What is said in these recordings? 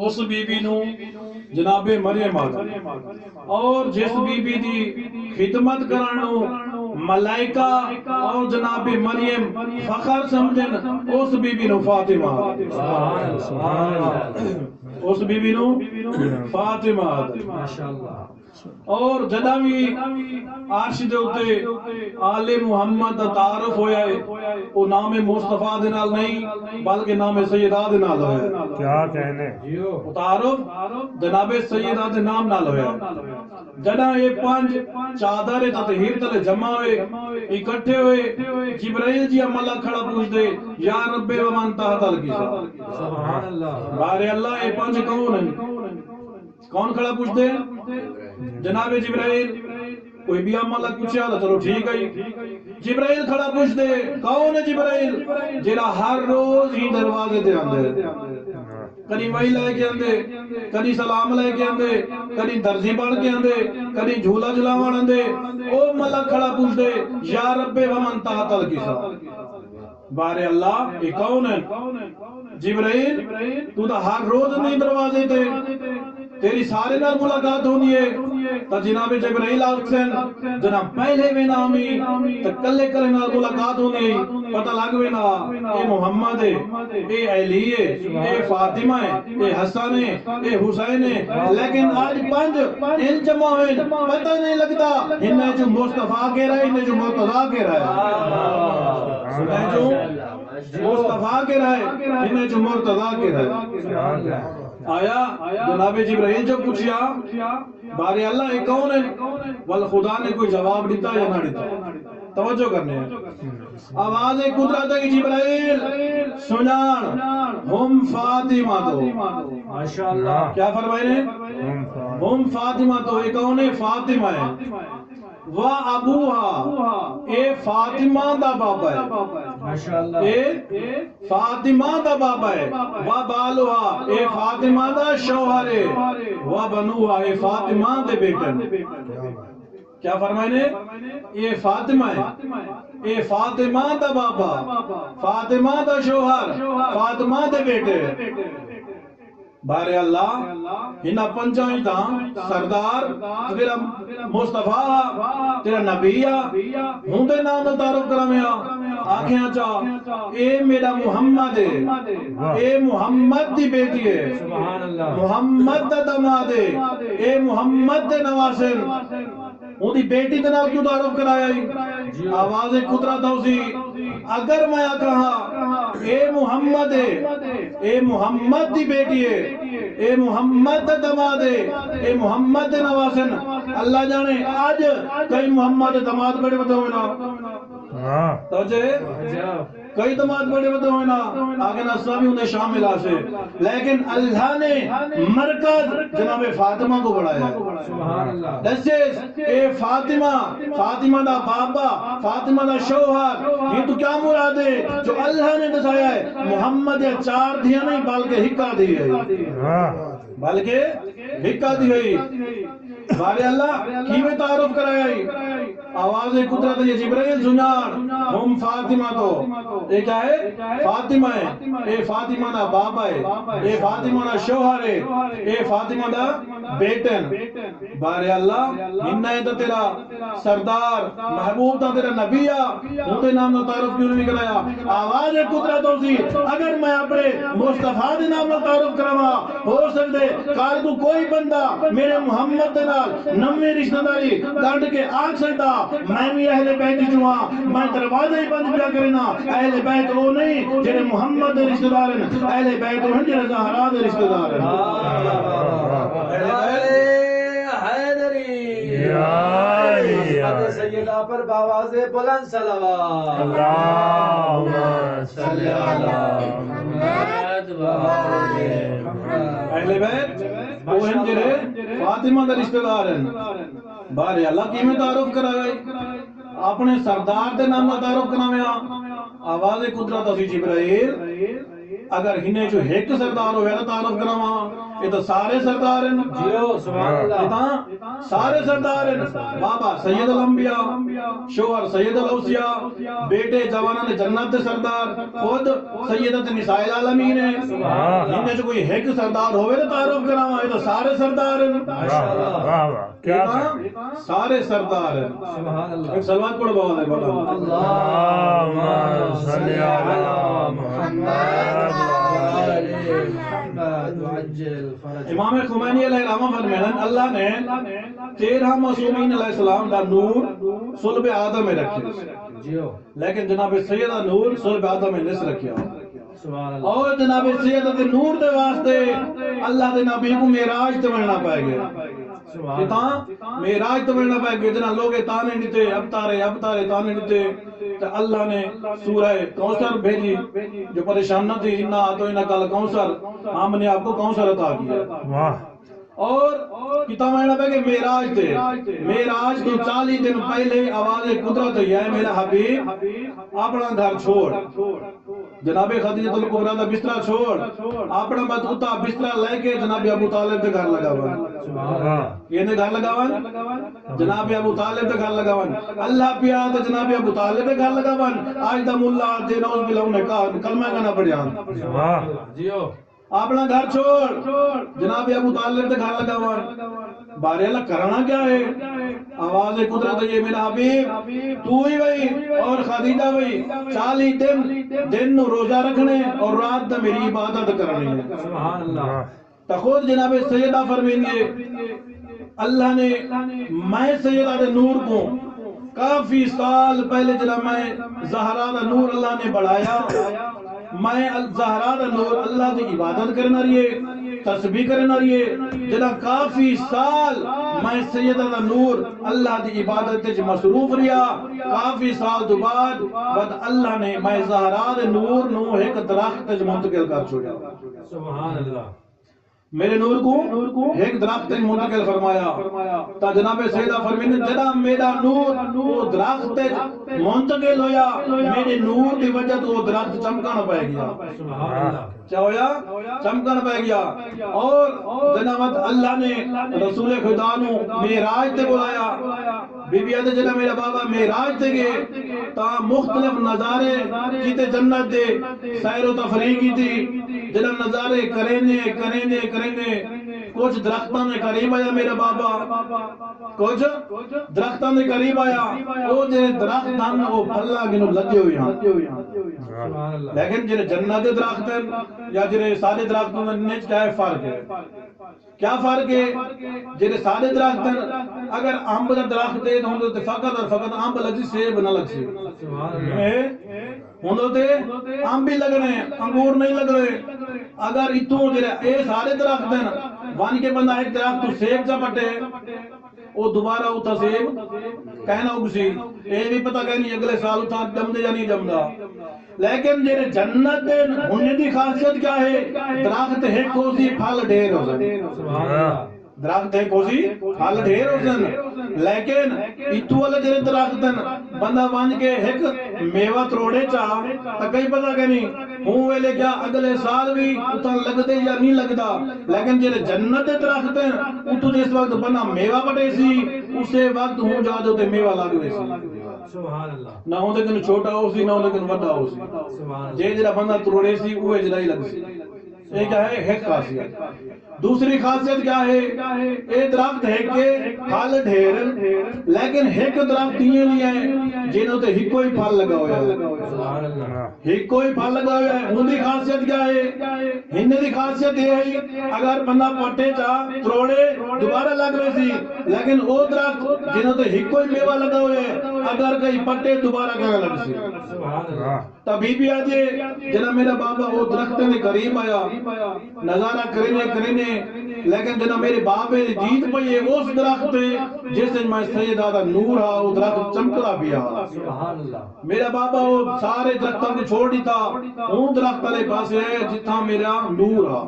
اس بی بی نو جناب مریم آدھا اور جس بی بی دی خدمت کرانو ملائکہ اور جناب مریم فخر سمجھن اس بی بی نو فاطمہ اس بی بی نو فاطمہ آدھا اور جدہ بھی عرش دے اتے آل محمد تعارف ہویا ہے وہ نام مصطفیٰ دے نال نہیں بلکہ نام سیدہ دے نال ہویا ہے کیا کہنے تعارف جناب سیدہ دے نام نال ہویا ہے جدہ یہ پانچ چادر تطہیر تلے جمع ہوئے اکٹھے ہوئے جبرائیل جی عملہ کھڑا پوچھ دے یا رب ومن تحت الکسا سبحان اللہ بارے اللہ یہ پانچ کون ہیں کون کھڑا پوچھ دے جناب جبرائیل کوئی بھی عملہ پوچھا تو چلو ٹھیک ہے جبرائیل کھڑا پوچھ دے کون ہے جبرائیل جیڑا ہر روز ہی دروازے دے آندے کدی وہی لے کے آندے کدی سلام لے کے آندے کدی درزی بڑھ کے آندے کدی جھولا جلاوان آندے او ملک کھڑا پوچھ دے یا رب ومن تحت الکسا بارے اللہ یہ کون ہے جبرائیل تو تو ہر روز نہیں دروازے تے تیری سارے نال ملاقات ہونی ہے تا جناب جبرائیل آکسن جناب پہلے میں نامی تا کلے کلے نال ملاقات ہونی ہے پتہ لگ وینا اے محمد ہے اے علی ہے اے فاطمہ ہے اے حسن ہے اے حسین ہے لیکن آج پنج ان جمع ہوئے پتہ نہیں لگتا انہیں جو مصطفیٰ کہہ رہا ہے انہیں جو مرتضیٰ کہہ رہا ہے انہیں جو مصطفیٰ کہہ رہا ہے انہیں جو مرتضیٰ کہہ رہا ہے آیا جناب جبرائیل جو پوچھیا بارے اللہ یہ کون ہے والخدا نے کوئی جواب دیتا یا نہ دیتا توجہ کرنے ہیں آواز قدرت ہے کہ جبرائیل سنان ہم فاطمہ تو ماشاءاللہ کیا فرمائے نے ہم فاطمہ تو یہ کون ہے فاطمہ ہے و ابوہا اے فاطمہ دا بابا ہے ماشاءاللہ اے فاطمہ دا بابا ہے و بالوہا اے فاطمہ دا شوہر ہے و بنوہا اے فاطمہ دے بیٹن کیا فرمائے نے اے فاطمہ ہے اے فاطمہ دا بابا فاطمہ دا شوہر فاطمہ دے بیٹے بارے اللہ ہنا پنچائیں تاں سردار تیرا مصطفیٰ تیرا نبیہ ہوں دے نام دا تعارف کرامیا آنکھیں آچا اے میرا محمد ہے اے محمد دی بیٹی ہے سبحان اللہ محمد دا دماد ہے اے محمد دے نواسن وہ دی بیٹی دے نام کیوں تعارف کرایا ہی آواز قدرت ہوسی اگر میں کہا اے محمد ہے اے محمد دی بیٹی ہے اے محمد دا دماد ہے اے محمد دے نواسن اللہ جانے آج کئی محمد دماد بڑے بتا ہوئے نا توجہ کئی دماد بڑے بتا ہوئے نا آگے نصرہ بھی انہیں شامل آسے لیکن اللہ نے مرکز جناب فاطمہ کو بڑھایا سبحان اللہ دسیس اے فاطمہ فاطمہ دا بابا فاطمہ دا شوہر یہ تو کیا مراد ہے جو اللہ نے دسایا ہے محمد یا چار دیا نہیں بلکہ ہکا دی ہے بلکہ ہکا دی ہے بارے اللہ کیویں تعارف کرایا ہے آواز قدرت یہ جبرائیل سنان ہم فاطمہ تو اے کیا ہے فاطمہ ہے اے فاطمہ دا بابا ہے اے فاطمہ دا شوہر ہے اے فاطمہ دا بیٹن بارے اللہ انہیں تو تیرا سردار محبوب تا تیرا نبیہ ہوتے نام دا تعارف کیوں نہیں کرایا آواز قدرت ہوسی اگر میں اپنے مصطفیٰ دے نام دا تعارف کروا ہو سکتے کار تو کوئی بندہ میرے محمد دے نال نویں رشتہ داری ڈانٹ کے آگ سکتا میں بھی اہل بیت جوا میں دروازہ ہی بند پیا کرنا اہل بیت وہ نہیں جنہیں محمد دے رشتہ دار ہیں اہل بیت وہ جنہیں زہرا دے رشتہ دار ہیں سیدہ پر باواز بلند صلوات اللہم صلی اللہ محمد اہل بیت وہ ہیں جنہیں فاطمہ دے رشتہ دار ہیں بارے اللہ کی میں تعارف کرائے اپنے سردار دے نام دا تعارف کرامیا آواز قدرت اسی جبرائیل اگر ہنے جو ایک سردار ہوئے نا تعارف کراما یہ تو سارے سردار ہیں جیو سبحان اللہ اتنا سارے سردار ہیں بابا سید الانبیاء شوہر سید الاوصیاء بیٹے جوانان جنت دے سردار خود سیدت نساء العالمین ہیں ان میں سے کوئی ایک سردار ہوئے تو تعارف کراواں یہ تو سارے سردار ہیں واہ واہ کیا سارے سردار ہیں سبحان اللہ ایک سلوات پڑھو بابا نے بولا اللہم صلی علی محمد امام خمینی علیہ السلام فرمائیں اللہ نے 13 معصومین علیہ السلام کا نور صلب آدم میں رکھے جیو لیکن جناب سیدہ نور صلب آدم میں نس رکھیا سبحان اللہ اور جناب سیدہ دے نور دے واسطے اللہ دے نبی کو معراج تے ملنا پائے گا سبحان کتاں معراج تے ملنا پائے گا جنا لوگ تانے نیتے اب تارے تانے نیتے تو اللہ نے سورہ کوثر بھیجی جو پریشان نہ تھی انہا آتو انہا کال کوثر ہم نے آپ کو کوثر عطا کیا واہ اور کتاب مہینہ پہ کہ میراج تھے میراج تو 40 دن پہلے آواز قدرت یہ ہے میرا حبیب اپنا گھر چھوڑ جناب خدیجہ الکبریٰ دا بسترہ چھوڑ اپنا بدعتا بسترہ لے کے جناب ابو طالب دے گھر لگاوان یہ نے گھر لگاوان جناب ابو طالب دے گھر لگاوان اللہ پیا تو جناب ابو طالب دے گھر لگاوان آج دا ملا دے نوز بلا انہیں کہا کلمہ کا نہ پڑھیاں واہ جیو اپنا گھر چھوڑ جناب ابو طالب دے گھر لگاوان بارے اللہ کرنا کیا ہے آواز قدرت یہ میرا حبیب تو ہی بھئی اور خدیجہ بھئی 40 دن روزہ رکھنے اور رات دا میری عبادت کرنی ہے سبحان اللہ تو خود جناب سیدہ فرمین گے اللہ نے میں سیدہ دے نور کو کافی سال پہلے جناب میں زہرا دا نور اللہ نے بڑھایا میں زہرا دا نور اللہ دی عبادت کرنا رہیے تسبیح کرنا رہیے جنا کافی سال میں سیدہ دا نور اللہ دی عبادت تیج مصروف رہیا کافی سال دو بعد اللہ نے میں زہرا دا نور نو ایک درخت تیج منتقل کر چھوڑیا سبحان اللہ میرے نور کو ایک درخت تیج منتقل فرمایا تا جناب سیدہ فرمین جناب میرا نور وہ درخت تیج منتقل ہویا میرے نور دی وجہ تو وہ درخت چمکانا پائے گیا سبحان اللہ کیا ہویا چمکانا پائے گیا اور جناب اللہ نے رسول خدا نو معراج تے بلایا بی بی آدھے جناب میرا بابا معراج تے گئے تا مختلف نظارے جیتے جنت دے سیر و تفریح کی تھی جناب نظارے کریں کچھ درختان نے قریب آیا میرا بابا کچھ درختان نے قریب آیا وہ جے درختان وہ پھلا گنو لگے ہوئی ہیں سبحان اللہ لیکن جنہیں جنت درخت ہیں یا جنہیں سارے درختوں میں کیا ہے فرق ہے کیا فرق ہے جنہیں سارے درخت ہیں اگر آمب کا درخت دے تو فقط اور فقط آمب لگی سیب نہ لگ سی ہوندے آم بھی لگ رہے ہیں انگور نہیں لگ رہے اگر اتوں جنہیں اے سارے درخت ہیں وان کے بندہ ایک درخت تو سیب جا پٹے وہ دوبارہ اتھا سیب کہنا اگسی اے بھی پتہ کہنی اگلے سال اتھا جم دے یا نہیں جم دا لیکن جنہیں جنت دے انہیں دی خاصیت کیا ہے درخت ہے کوسی پھل ڈھیر ہو سکتے سبحان اللہ درخت ہے کوسی پھل ڈھیر ہو سکتے لیکن اتو والے جنہیں درخت ہیں بندہ بان کے ایک میوہ تروڑے چاہ تو کئی پتہ کہنی ہوں ویلے کیا اگلے سال بھی اتھا لگ دے یا نہیں لگ دا لیکن جنہیں جنت دے درخت ہیں اتو جس وقت بندہ میوہ پٹے سی اسے وقت ہوں جا جو تے میوہ لگ دے سی سبحان اللہ نہ ہوں لیکن چھوٹا ہو سی نہ ہوں لیکن وڈا ہو سی سبحان اللہ جے جڑا بندہ تروڑے سی اوے جڑا ہی لگ سی یہ کیا ہے ایک خاصیت دوسری خاصیت کیا ہے اے درخت ہے کہ پھل ڈھیر لیکن ایک درخت یہ نہیں ہے جنہوں تے ہی کوئی پھل لگا ہوا ہے سبحان اللہ ہی کوئی پھل لگا ہوا ہے ان دی خاصیت کیا ہے ہن دی خاصیت یہ ہے اگر بندہ پٹے چاہ تروڑے دوبارہ لگ رہے سی لیکن او درخت جنہوں تے ہی کوئی میوہ لگا ہوئے اگر کہیں پٹے دوبارہ کہنا لگ سی سبحان اللہ تبھی بھی آجے جنہاں میرا بابا وہ درخت نے قریب آیا نظارہ کرنے لیکن جنہاں میرے بابے نے جیت پئیے اس درخت جس میں سیدہ دا نور ہا وہ درخت چمکلا بھی آ سبحان اللہ میرا بابا وہ سارے درختوں کو چھوڑ دیتا اون درخت والے پاس ہے جتھا میرا نور آ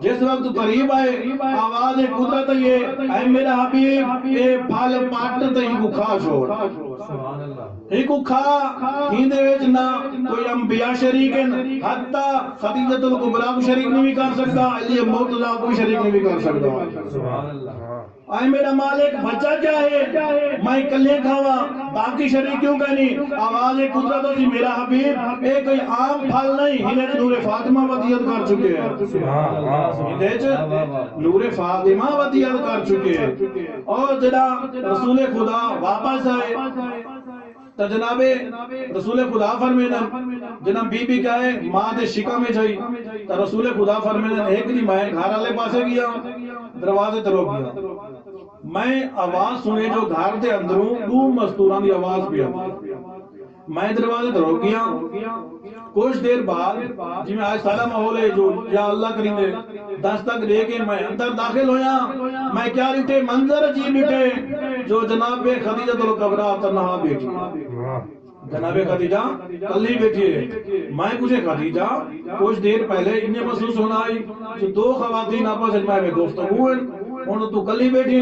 جس وقت قریب آئے آواز قدرت یہ اے میرا حبیب اے پھل پاٹ تے ہی کو کھا چھوڑ سبحان اللہ ہی کو کھا ہیندے وچ نہ کوئی انبیاء شریک ہیں حتی خدیجہ الکبریٰ کو شریک نہیں کر سکتا علی مرتضیٰ کو شریک نہیں کر سکتا سبحان اللہ آئے میرا مالک بچہ کیا ہے میں کلے کھاوا باقی شریک کیوں کہنی آواز قدرت ہوتی میرا حبیب ایک کوئی عام پھل نہیں ہنیں نور فاطمہ ودیت کر چکے ہیں نور فاطمہ ودیت کر چکے ہیں اور جدا رسول خدا واپس آئے تو جناب رسول خدا فرمینا جناب بی بی کیا ہے ماں دے شکا میں جائی تو رسول خدا فرمینا ایک دی میں گھر والے پاسے گیا دروازے تے روک گیا میں آواز سنے جو گھر دے اندروں دو مستوران دی آواز بھی آتی میں دروازے تے روک گیا کچھ دیر بعد جی میں آج سالہ ماحول ہے جو یا اللہ کریں دے دستک دے کے میں اندر داخل ہویا میں کیا رہتے منظر عجیب بیٹھے جو جناب خدیجہ الکبریٰ تنہا بیٹھی جناب خدیجہ کلی بیٹھی ہے میں پوچھے خدیجہ کچھ دیر پہلے انہیں محسوس ہونا آئی جو دو خواتین آپس میں گفتگو ہیں انہوں تو کلی بیٹھی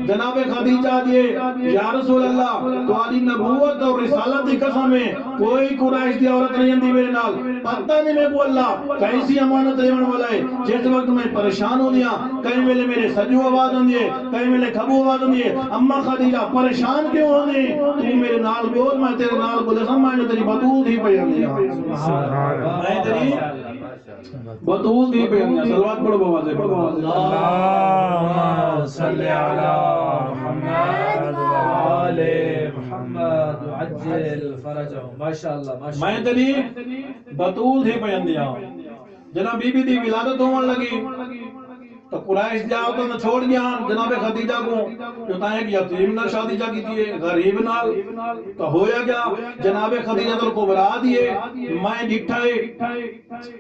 جناب خدیجہ دیے یا رسول اللہ تو آلی نبوت اور رسالت کی قسم ہے کوئی قریش دی عورت نہیں اندی میرے نال پتہ نہیں میں کو اللہ کیسی امانت لیون والا ہے جس وقت میں پریشان ہو دیا کہیں ملے میرے سجو آواز ہوں دیئے کہیں ملے کھبو آواز ہوں دیئے اما خدیجہ پریشان کیوں ہوں دیئے تو میرے نال بول میں تیرے نال بولے سمجھ جو تیری بطول ہی پہن دیا میں تیری بطول دی پہن دیا سلوات پڑھو بوازے اللہم صلی علی محمد آل محمد عجل فرجہم ماشاءاللہ میں تیری بطول دی پہن دیا جناب بی بی دی ولادت ہونے لگی تو قریش جاؤ تو نہ چھوڑ گیا جناب خدیجہ کو جو تاہیں کہ یتیم نال شادی جا کی تھی غریب نال تو ہویا گیا جناب خدیجہ الکبریٰ دیے میں ڈٹھائے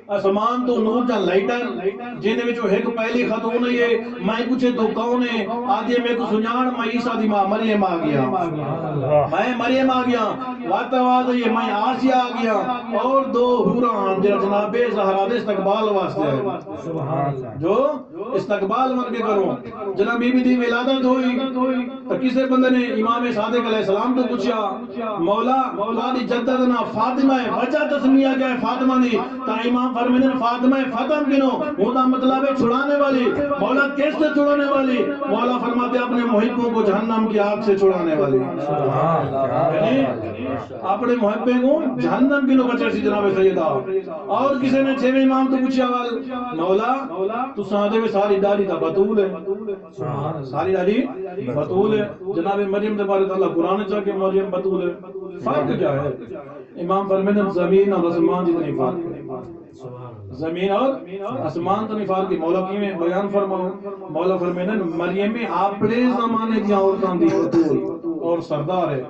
اسمان تو نور جان لائٹر جن میں جو ایک پہلی خاتون ہے میں پوچھے تو کون ہے آدھے میں کو سنجان میں عیسیٰ دی ماں مریم آ گیا میں مریم آ گیا وقت آواز ہے میں آسیہ آ گیا اور دو حوران جناب زہرا دے استقبال واسطے ہے جو استقبال من کے کرو جناب بی بی دی ولادت ہوئی تو کسی بندے نے امام صادق علیہ السلام تو پوچھا مولا تاری جددنا فاطمہ ہے وجہ تسمیہ کیا ہے فاطمہ دی تا امام فرمیدن فاطمہ فتم کنو ہوتا مطلب ہے چھڑانے والی مولا کس سے چھڑانے والی مولا فرماتے اپنے محبوں کو جہنم کی آگ سے چھڑانے والی اپنے محبوں کو جہنم کی نوکر چرسی جناب سیدہ اور کسی نے چھویں امام تو پوچھا مولا تو سادے میں ساری داری کا بطول ہے ساری داری بطول ہے جناب مریم دے بارے اللہ قرآن چاہ کہ مریم بطول ہے فرق کیا ہے امام فرمیدن زمین اور آسمان جتنی فرق ہے زمین اور آسمان تو نہیں فرق کی مولا کی میں بیان فرماؤں مولا فرمیدن مریم اپنے زمانے کی عورتاں دی بطول اور سردار ہے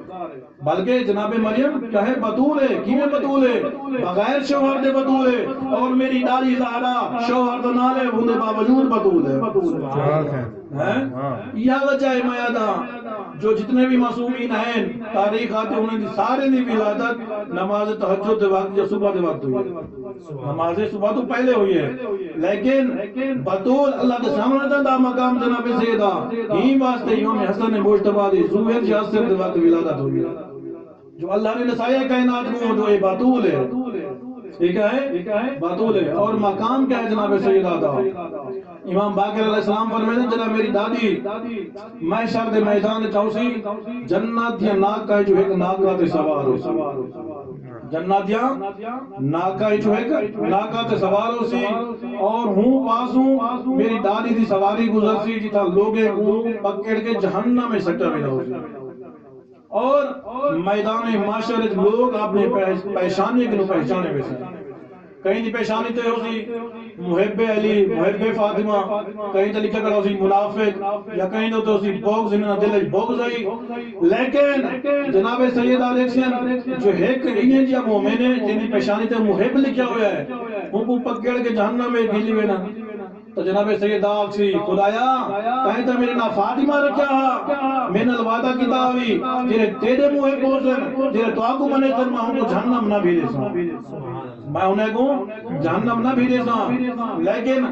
بلکہ جناب مریم کیا ہے بطول ہے کیویں بطول ہے بغیر شوہر دے بطول ہے اور میری داری زہرا شوہر دے نال ہے وہ باوجود بطول ہے یہ وجہ ہے میادہ جو جتنے بھی معصومین ہیں تاریخ آتے انہیں دی سارے دی ولادت نماز تہجد دے وقت یا صبح دے وقت ہوئی نماز صبح تو پہلے ہوئی ہے لیکن بطول اللہ کے سامنے دا مقام جناب سیدہ ہی واسطے امام حسن مجتبی دی ظہر جاسر دے وقت ولادت ہوئی ہے جو اللہ نے نسائے کائنات کو جو یہ بطول ہے ٹھیک ہے بطول ہے اور مقام کیا ہے جناب سیدہ دا امام باقر علیہ السلام فرمائے جناب میری دادی میں شرد میدان چاوسی جنت یا ناک کا جو ایک ناک کا تے سوار ہو جنت یا ناک کا جو ایک ناک کا تے سوار ہو سی اور ہوں پاس ہوں میری دادی دی سواری گزر سی جتا لوگے کو پکڑ کے جہنم میں سکتا بھی ہو سی اور میدان معاشرت لوگ اپنے پیشانے کے پہچانے میں سے کہیں دی پیشانی تو ہو سی محب علی محب فاطمہ کہیں تو لکھا کر ہو سی منافق یا کہیں تو سی بغض انہاں دل بغض آئی لیکن جناب سید الیکشن جو ایک انہیں جیا مومن ہے جنہیں پیشانی تے محب لکھا ہوا ہے ان کو پکڑ کے جہنم میں گیلی ہوئے نا تو جناب سید آگ سی خدایا کہیں تو میرے نا فاطمہ رکھا میں نے الوعدہ کتابی جنہیں تیرے موہے پوزن جنہیں تو آگو منے سن میں ہوں کو جہنم نہ بھیجے سا میں انہیں کو جہنم نہ بھیجے سا لیکن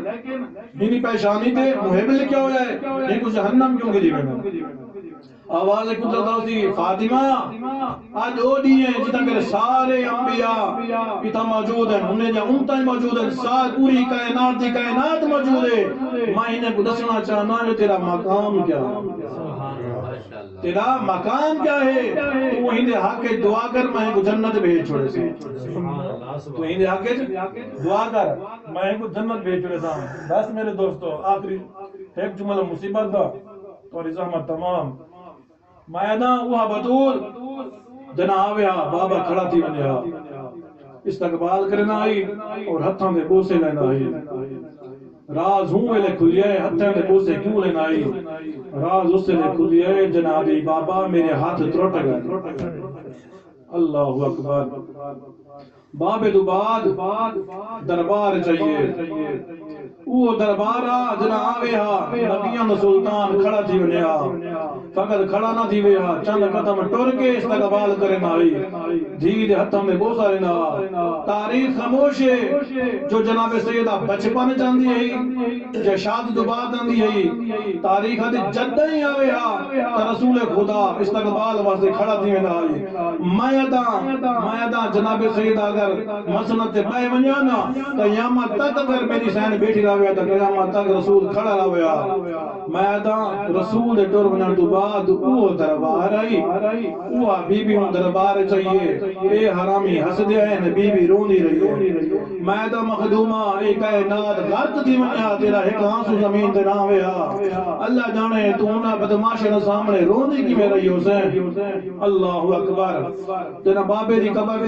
ہنی پیشانی تھے موہے بھی لکھا ہو جائے یہ کو جہنم کیوں گری میں آواز قدرت ہوتی فاطمہ آج او دیئے جتا کہ سارے انبیاء پیتا موجود ہیں انہیں جا انتا ہی موجود ہیں سارے پوری کائنات موجود ہے میں انہیں کو دسنا چاہنا ہے تیرا مقام کیا تیرا مقام کیا ہے تو ہندے حق کے دعا کر میں کو جنت بھیج چھوڑے سے تو ہندے حق کے دعا کر میں کو جنت بھیج چھوڑے سا بس میرے دوستو آخری ایک جملہ مصیبت دا تو رضامت تمام مائدہ وہاں بطور جنا آویا بابا کھڑا تھی بنیا استقبال کرنا آئی اور ہتھاں دے بوسے لینا آئی راز ہوں لے کھلیے ہتھاں دے بوسے کیوں لینا آئی راز اس سے لے کھلیے جنابی بابا میرے ہاتھ ترٹ گئے اللہ اکبر بابے دو بعد دربار چاہیے وہ دربارہ جنا آویا نبیان سلطان کھڑا تھی بنیا فقط کھڑا نہ تھی ویا چند قدم ٹور کے استقبال کرنا آئی دھید ہتھا میں بوسا رہنا تاریخ خاموش ہے جو جناب سیدہ بچپن چاندی ہے جشاد دوبار چاندی ہے تاریخ ہاتھ جدہ ہی آویا تا رسول خدا استقبال واسے کھڑا تھی بنیا آئی مائدہ جناب سیدہ اگر مسنت بے منیانا قیامت تک اگر میری سین بیٹھی رہا تا قیامت تک رسول کھڑا رہا مائدہ رسول دے ٹور بنیان تو بعد وہ دربار آئی وہ بی بی ہوں دربار چاہیے اے حرامی حس دے ہیں بی بی رونی رہی ہے مائدہ مخدومہ اے کائنات غرق دی منیا تیرا ایک آنسو زمین دے نہ ہویا اللہ جانے تو انہا بدماش نہ سامنے رونی کی میرا حسین اللہ اکبر تینا بابے دی قبر